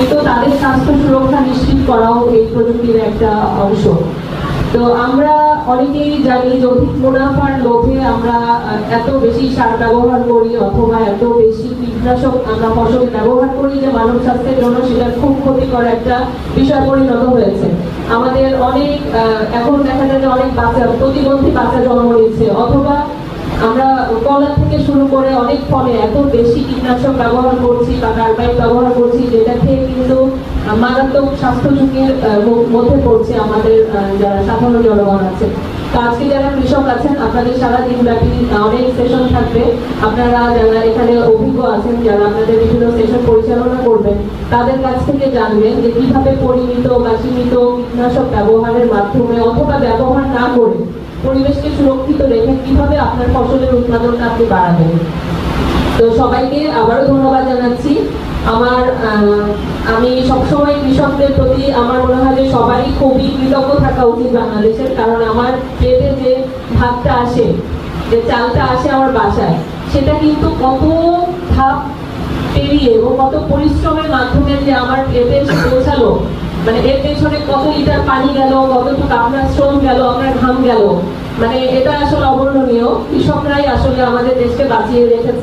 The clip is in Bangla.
কিন্তু তাদের স্বাস্থ্য সুরক্ষা নিশ্চিত করাও এই প্রযুক্তির একটা অংশ। তো আমরা অনেকেই জানি যে অধিক মুনাফার লোভে আমরা এত বেশি সার ব্যবহার করি অথবা এত বেশি কীটনাশক আমরা ফসলে ব্যবহার করি যে মানব স্বাস্থ্যের জন্য সেটা খুব ক্ষতিকর একটা বিষয় পরিণত হয়েছে। আমাদের অনেক এখন দেখা যায় যে অনেক বাচ্চা প্রতিবন্ধী বাচ্চা জন্ম নিচ্ছে, অথবা আমরা কলা থেকে শুরু করে অনেক ফলে এত বেশি কীটনাশক ব্যবহার করছি বা কার্বাইড ব্যবহার করছি যেটা খেয়ে কিন্তু মারাত্মক স্বাস্থ্য ঝুঁকির মধ্যে পড়ছে আমাদের যারা সাধারণ জনগণ আছে। তো আজকে যারা কৃষক আছেন আপনাদের সারাদিন ব্যাপী অনেক সেশন থাকবে, আপনারা যারা এখানে অভিজ্ঞ আছেন যারা আপনাদের বিভিন্ন সেশন পরিচালনা করবেন তাদের কাছ থেকে জানবেন যে কিভাবে পরিমিত বা সীমিত কীটনাশক ব্যবহারের মাধ্যমে অথবা ব্যবহার না করে পরিবেশকে সুরক্ষিত রেখে কিভাবে আপনার ফসলের উৎপাদনটা আপনি বাড়াবেন। তো সবাইকে আবারও ধন্যবাদ জানাচ্ছি। আমি সবসময় কৃষকদের প্রতি আমার মনে হয় যে সবারই খুবই কৃতজ্ঞ থাকা উচিত বাংলাদেশের, কারণ আমার পেটে যে ভাতটা আসে, যে চালটা আসে আমার বাসায়, সেটা কিন্তু কত ধাপ পেরিয়ে ও কত পরিশ্রমের মাধ্যমে যে আমার পেটে পৌঁছালো, মানে এর পেছনে কত লিটার পানি গেল, কতটুকু আপনার শ্রম গেল, আপনার ঘাম গেল, মানে এটা আসলে অবর্ণনীয়। কৃষকরাই আসলে আমাদের দেশকে বাঁচিয়ে রেখেছে।